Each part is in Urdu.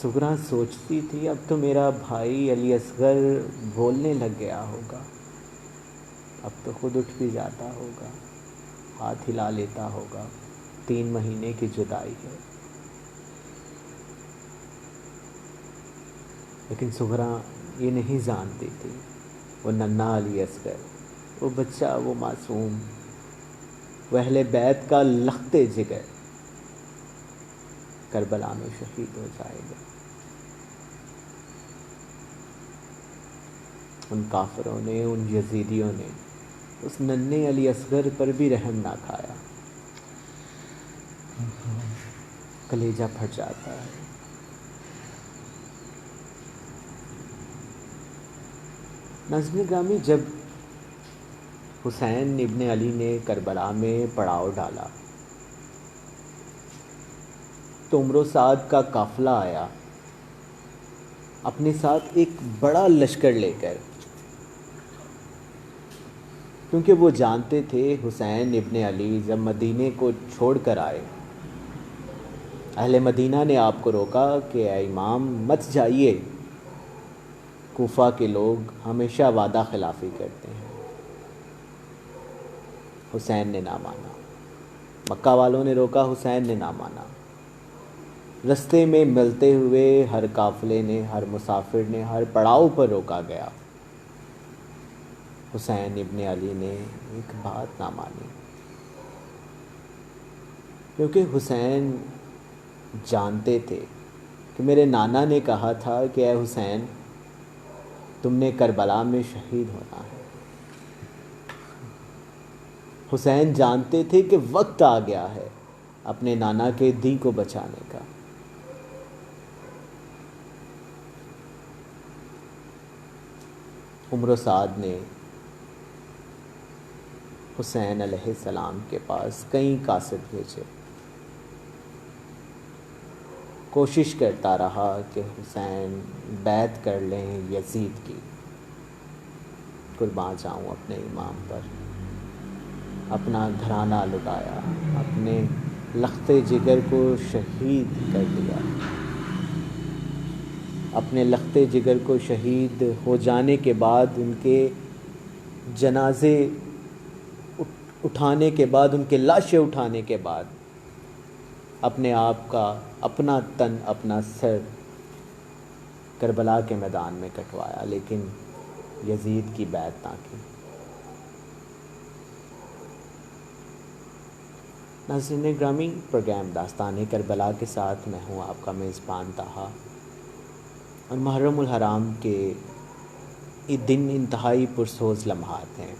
سغرا سوچتی تھی اب تو میرا بھائی علی اصغر بولنے لگ گیا ہوگا، اب تو خود اٹھ بھی جاتا ہوگا، ہاتھ ہلا لیتا ہوگا، 3 مہینے کی جدائی ہے۔ لیکن سغرا یہ نہیں جانتی تھی، وہ ننھا علی اصغر، وہ بچہ، وہ معصوم، وہ اہل بیت کا لخت جگر کربلا میں شہید ہو جائے گا۔ ان کافروں نے، ان یزیدیوں نے اس ننھے علی اصغر پر بھی رحم نہ کھایا، کلیجہ پھٹ جاتا ہے۔ ناظرین گرامی، جب حسین ابن علی نے کربلا میں پڑاؤ ڈالا تو عمر و سعد کا قافلہ آیا اپنے ساتھ ایک بڑا لشکر لے کر، کیونکہ وہ جانتے تھے حسین ابن علی جب مدینے کو چھوڑ کر آئے، اہل مدینہ نے آپ کو روکا کہ اے امام مت جائیے، کوفہ کے لوگ ہمیشہ وعدہ خلافی کرتے ہیں۔ حسین نے نہ مانا، مکہ والوں نے روکا، حسین نے نہ مانا۔ رستے میں ملتے ہوئے ہر قافلے نے، ہر مسافر نے، ہر پڑاؤ پر روکا گیا، حسین ابن علی نے ایک بات نہ مانی، کیونکہ حسین جانتے تھے کہ میرے نانا نے کہا تھا کہ اے حسین تم نے کربلا میں شہید ہونا ہے۔ حسین جانتے تھے کہ وقت آ گیا ہے اپنے نانا کے دین کو بچانے کا۔ عمر و سعد نے حسین علیہ السلام کے پاس کئی قاصد بھیجے، کوشش کرتا رہا کہ حسین بیعت کر لیں یزید کی، قربان جاؤں اپنے امام پر۔ اپنا گھرانہ لٹایا، اپنے لخت جگر کو شہید کر دیا۔ اپنے لخت جگر کو شہید ہو جانے کے بعد، ان کے جنازے اٹھانے کے بعد، ان کے لاشیں اٹھانے کے بعد، اپنے آپ کا، اپنا تن، اپنا سر کربلا کے میدان میں کٹوایا، لیکن یزید کی بیعت نہ کی۔ ناظرین گرامی، پروگرام داستان کربلا کے ساتھ میں ہوں آپ کا میزبان طاہا، اور محرم الحرام کے یہ دن انتہائی پرسوز لمحات ہیں،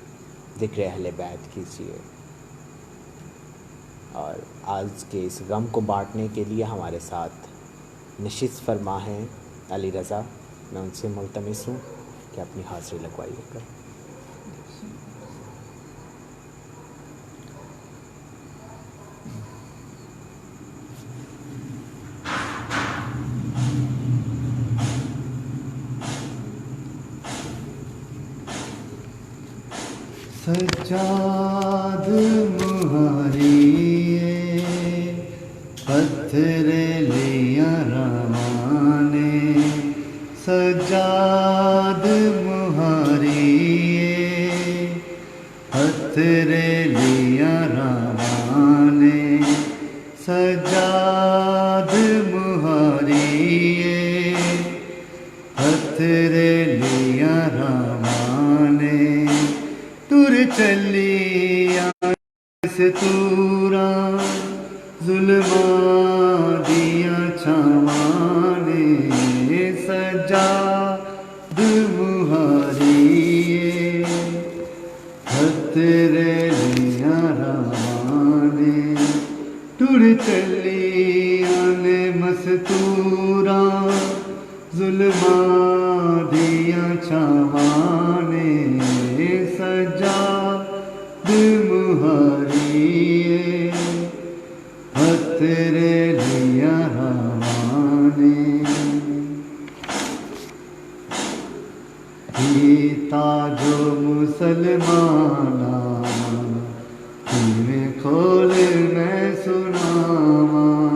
ذکر اہل بیت کیجیے۔ اور آج کے اس غم کو بانٹنے کے لیے ہمارے ساتھ نشست فرما ہیں علی رضا، میں ان سے ملتمس ہوں کہ اپنی حاضری لگوائیے گا۔ سجاد مہاری پتھر لیا روانے، سجاد مہاری پتھر لیا روانے، سجاد مہاری پتھر لیا روانے، تر چلی ستورا ظلماں دیا چھاوانے، سجاد مہاری پتھر لیا روانے، تر چلی مستورا ظلماں دیا چھاوانے، سجاد مہاری پتھر لیا روانے، تاج و مسلمانا میں کھول میں سناواں،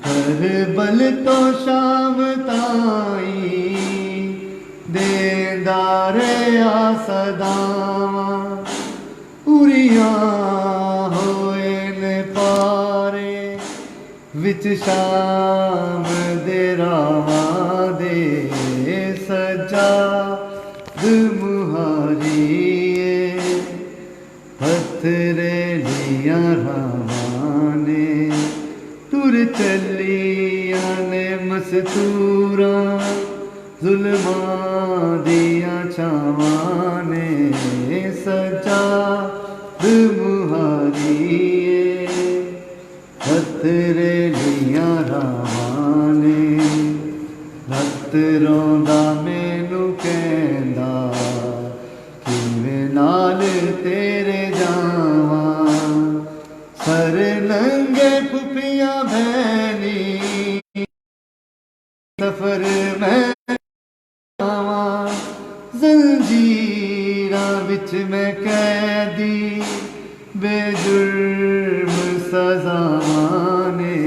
کربلا کربل تو شام تائی دیندار آسداواں اریاں ہوئے نے پارے وچ شام دے راواں دے سجاد مہاریے پتھرے لیاں راواں نے تر چلیاں نے مستوراں ظلماں دیاں چھاواں نے سجاد مہاریے پتھرے لیاں راواں نے رت روندا مینوں کہندا کیویں نال تیرے جاواں سر ننگے پھپھیاں بہنی سفر میں جاواں زنجیراں وچ میں قیدی بے جرم سزاواں نے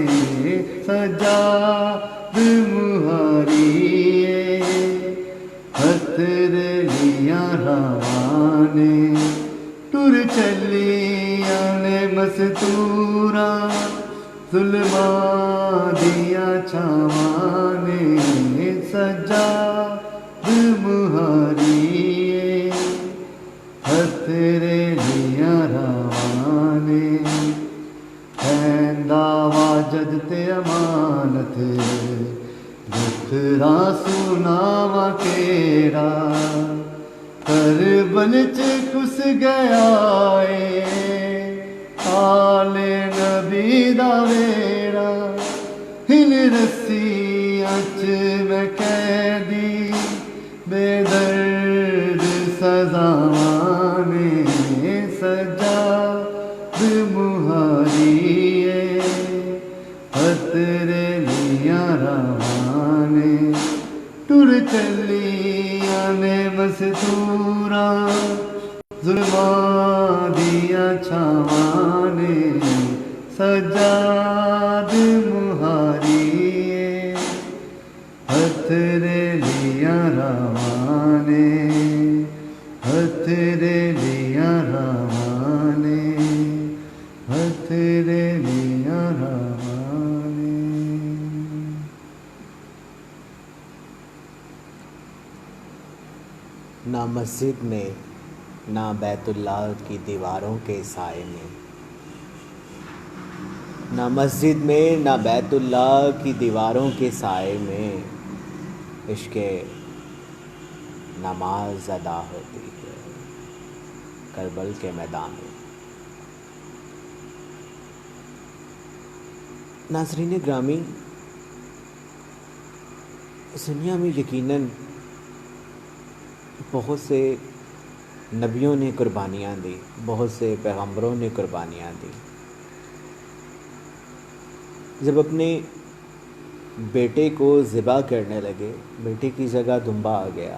سجاد مہاریے پتھرے لیاں راواں نے ٹر چلیاں نے مستوراں ظلماں دیاں چھاواں نے سجاد مہاریے پتھرے لیاں راواں نے کہندا واجد تے امانت دکھراں سناواں کیڑا کربل چ کس گیا اے آل نبی دا ویڑا ہن رسیاں چ میں قیدی بے درد سزاواں نے سجاد مہاریے پتھرے لیاں راواں نے ٹر چلیاں نے مستوراں ظلماں دیاں چھاواں نے سجاد مہاریے پتھرے لیاں راواں نے پتھرے لیاں راواں نے پتھرے لیاں راواں نے. نہ مسجد میں نہ بیت اللہ کی دیواروں کے سائے میں، نہ مسجد میں نہ بیت اللہ کی دیواروں کے سائے میں عشق نماز ادا ہوتی ہے کربل کے میدان میں. ناظرین گرامی، اس دنیا میں یقیناً بہت سے نبیوں نے قربانیاں دی، بہت سے پیغمبروں نے قربانیاں دی. جب اپنے بیٹے کو ذبح کرنے لگے، بیٹے کی جگہ دمبا آ گیا،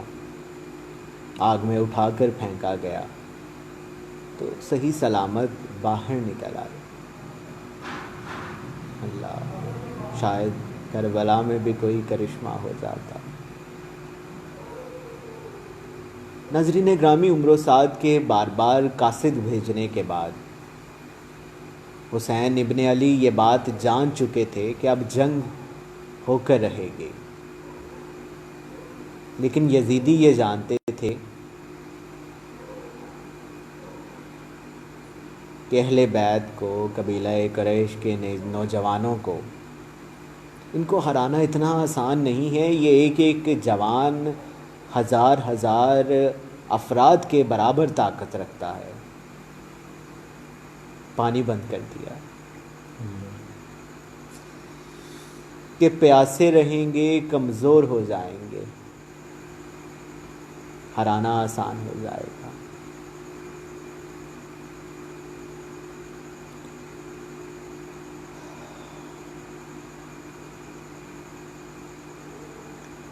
آگ میں اٹھا کر پھینکا گیا تو صحیح سلامت باہر نکل آئے. اللہ، شاید کربلا میں بھی کوئی کرشمہ ہو جاتا. ناظرین گرامی، عمر و سعد کے بار بار قاصد بھیجنے کے بعد حسین ابن علی یہ بات جان چکے تھے کہ اب جنگ ہو کر رہے گی، لیکن یزیدی یہ جانتے تھے کہ اہل بیت کو، قبیلہ قریش کے نوجوانوں کو، ان کو ہرانا اتنا آسان نہیں ہے. یہ ایک ایک جوان ہزار ہزار افراد کے برابر طاقت رکھتا ہے. پانی بند کر دیا کہ پیاسے رہیں گے، کمزور ہو جائیں گے، ہرانا آسان ہو جائے گا.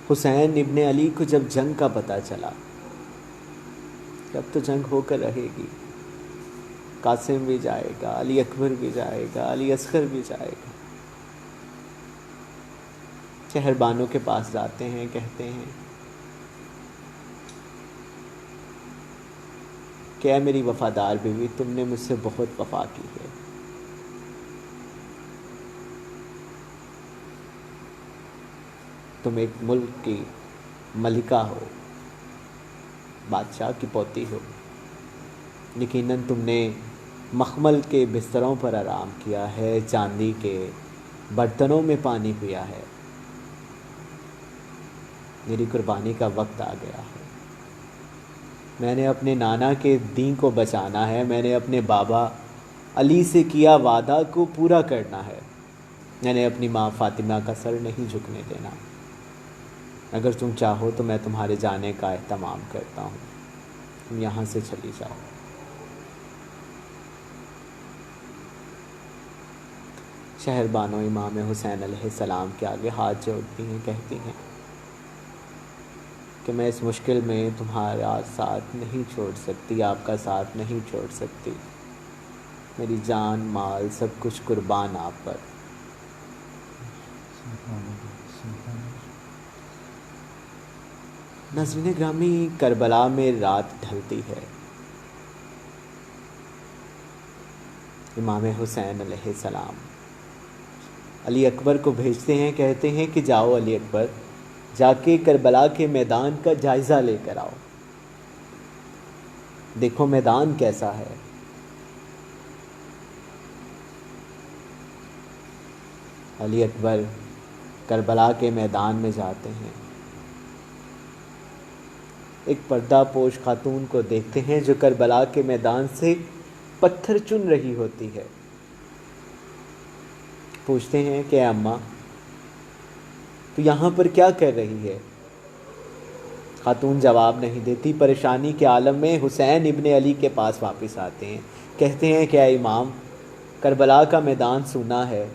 حسین ابن علی کو جب جنگ کا پتہ چلا کہ اب تو جنگ ہو کر رہے گی، قاسم بھی جائے گا، علی اکبر بھی جائے گا، علی اصغر بھی جائے گا، شہر بانو کے پاس جاتے ہیں، کہتے ہیں کہ اے میری وفادار بیوی، تم نے مجھ سے بہت وفا کی ہے، تم ایک ملک کی ملکہ ہو، بادشاہ کی پوتی ہو، یقیناً تم نے مخمل کے بستروں پر آرام کیا ہے، چاندی کے برتنوں میں پانی پیا ہے، میری قربانی کا وقت آ گیا ہے، میں نے اپنے نانا کے دین کو بچانا ہے، میں نے اپنے بابا علی سے کیا وعدہ کو پورا کرنا ہے، میں نے اپنی ماں فاطمہ کا سر نہیں جھکنے دینا، اگر تم چاہو تو میں تمہارے جانے کا اہتمام کرتا ہوں، تم یہاں سے چلی جاؤ۔ شہر بانو امام حسین علیہ السلام کے آگے ہاتھ جوڑتی ہیں، کہتی ہیں کہ میں اس مشکل میں تمہارا ساتھ نہیں چھوڑ سکتی، آپ کا ساتھ نہیں چھوڑ سکتی، میری جان مال سب کچھ قربان آپ پر۔ ناظرین گرامی، کربلا میں رات ڈھلتی ہے، امام حسین علیہ السلام علی اکبر کو بھیجتے ہیں، کہتے ہیں کہ جاؤ علی اکبر، جا کے کربلا کے میدان کا جائزہ لے کر آؤ، دیکھو میدان کیسا ہے۔ علی اکبر کربلا کے میدان میں جاتے ہیں، ایک پردہ پوش خاتون کو دیکھتے ہیں جو کربلا کے میدان سے پتھر چن رہی ہوتی ہے، پوچھتے ہیں کہ اماں تو یہاں پر کیا کر رہی ہے؟ خاتون جواب نہیں دیتی، پریشانی کے عالم میں حسین ابن علی کے پاس واپس آتے ہیں، کہتے ہیں کہ اے امام، کربلا کا میدان سونا ہے،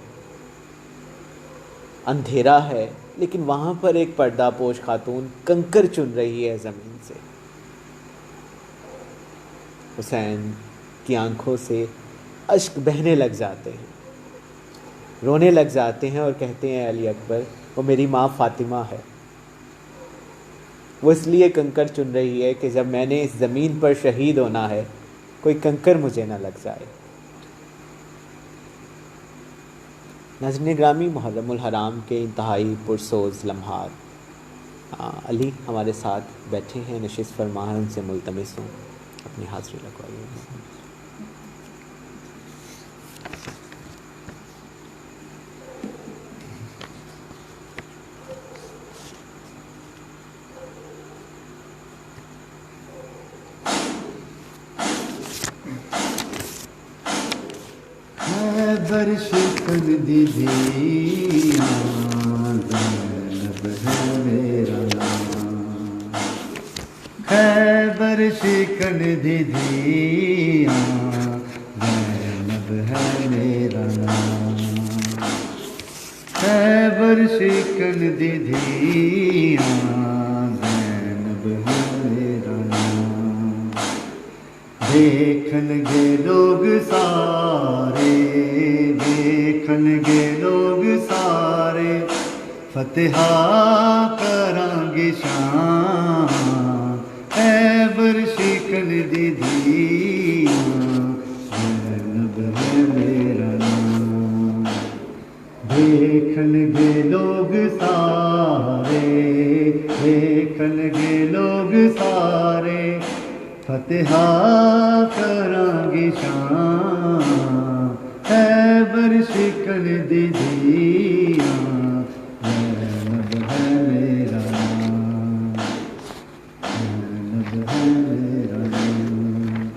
اندھیرا ہے، لیکن وہاں پر ایک پردہ پوش خاتون کنکر چن رہی ہے زمین سے۔ حسین کی آنکھوں سے اشک بہنے لگ جاتے ہیں، رونے لگ جاتے ہیں اور کہتے ہیں علی اکبر، وہ میری ماں فاطمہ ہے، وہ اس لیے کنکر چن رہی ہے کہ جب میں نے اس زمین پر شہید ہونا ہے کوئی کنکر مجھے نہ لگ جائے۔ ناظرین گرامی، محرم الحرام کے انتہائی پرسوز لمحات، علی ہمارے ساتھ بیٹھے ہیں، نشست فرما ہے، ان سے ملتمس ہوں اپنی حاضری لگوائیے۔ برشکن دیدیاں زینب ہے میرا نام، خیبر شکن دیدیاں زینب ہے میرا نام، خیبر شکن دیدیاں زینب ہے میرا نام، دیکھن گے لوگ سارے، دیکھن گے لوگ سارے، فتحہ کران گے شان، خیبر شکن دیدیاں زینب ہے میرا نام، دیکھن گے لوگ سارے، دیکھن گے لوگ سارے، فتحہ کران گے شان، خیبر شکن دیدیاں زینب ہے میرا نام، زینب ہے میرا نام،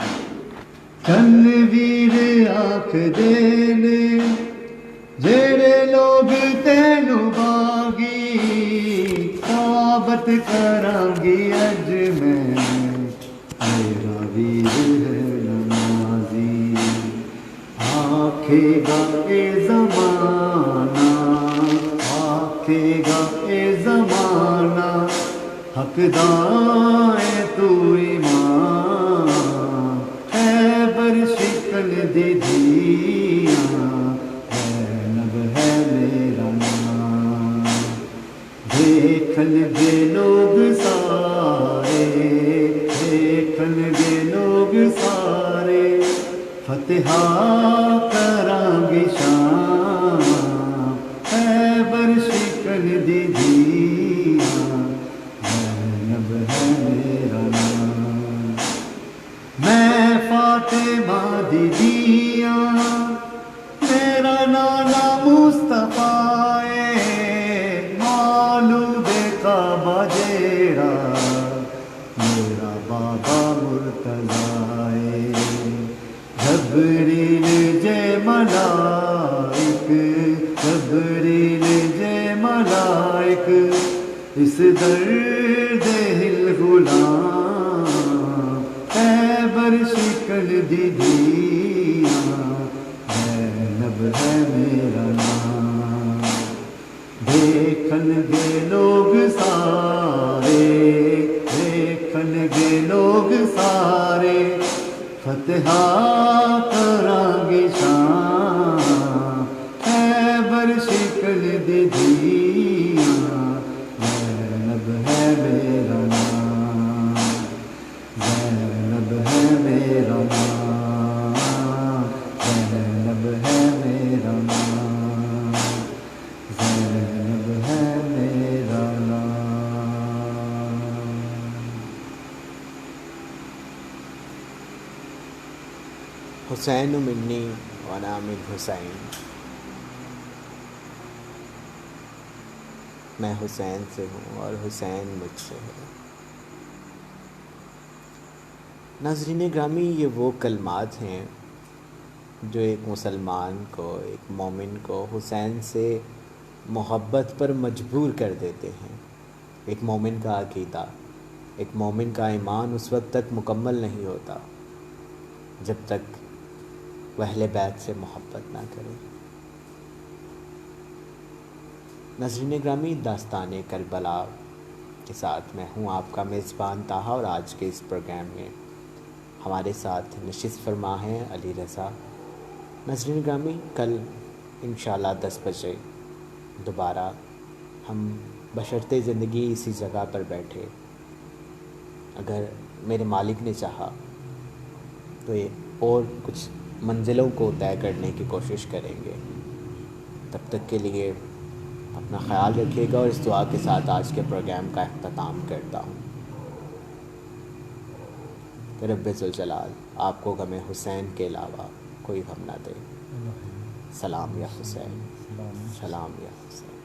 تنویر آنکھ دینے جڑے لوگ تینوں باغی، ثابت کران گی اج میں میرا ویر ہے نمازی، آکھے گا اے زمانہ، آکھے گا اے زمانہ، حقدار ہے تو ایمان، خیبر شکن دیدیاں زینب ہے میرا نام، دیکھن گے لوگ سارے، دیکھن گے لوگ سارے، فتحہ کراں گے شام، خیبر شکن دی دیاں، زینب ہے میرا نام، میں فاطمہ دی دیاں، میرا نانا مصطفیٰ ہے، مولود کعبہ جیڑا، میرا بابا مرتضیٰ ہے، جبریل جے ملائک، جبریل جے ملائک، اس درد ہل غلام، خیبر شکن دی دیاں، زینب ہے میرا نام، دیکھن گے لوگ سارے، دیکھن گے لوگ سارے، فتحہ کراں گے شام، خیبر شکن دی دیاں، زینب ہے میرا نام، زینب ہے میرا نام، زینب ہے میرا نام، زینب ہے میرا نام۔ حسین منی وانا من حسین، میں حسین سے ہوں اور حسین مجھ سے ہے۔ ناظرین گرامی، یہ وہ کلمات ہیں جو ایک مسلمان کو، ایک مومن کو حسین سے محبت پر مجبور کر دیتے ہیں۔ ایک مومن کا عقیدہ، ایک مومن کا ایمان اس وقت تک مکمل نہیں ہوتا جب تک وہ اہل بیت سے محبت نہ کرے۔ ناظرین گرامی، داستان کربلا کے ساتھ میں ہوں آپ کا میزبان طاہا، اور آج کے اس پروگرام میں ہمارے ساتھ نشست فرما ہیں علی رضا۔ ناظرین گرامی، کل انشاءاللہ 10 بجے دوبارہ ہم بشرط زندگی اسی جگہ پر بیٹھے، اگر میرے مالک نے چاہا تو یہ اور کچھ منزلوں کو طے کرنے کی کوشش کریں گے۔ تب تک کے لیے اپنا خیال رکھیے گا، اور اس دعا کے ساتھ آج کے پروگرام کا اختتام کرتا ہوں کہ رب ذوالجلال آپ کو غم حسین کے علاوہ کوئی غم نہ دے۔ سلام یا حسین، سلام یا حسین۔